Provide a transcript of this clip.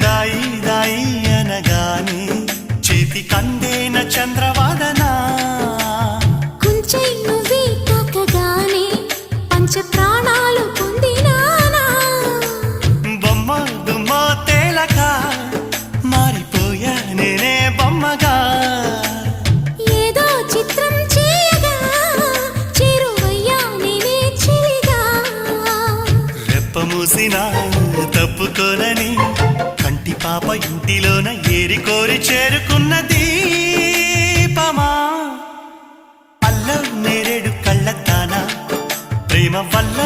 దాయి దాయి అనగానే చేతి కందేన చంద్రవాదనా కుంచై నువ్వే తాకగానే పంచ ప్రాణాలు పొందినానా బొమ్మ దుమ్మ తేలక మారిపోయా నేనే బొమ్మగా ఏదో చిత్రం చేయగా చేరువయ్యా నేనే చెలిగా రెప్ప మూసినా తప్పుకోనని కంటి పాప ఇంటిలోన ఏరి కోరి చేరుకున్న దీపమా అల్లం నేరేడు కళ్ళతానా ప్రేమ వల్ల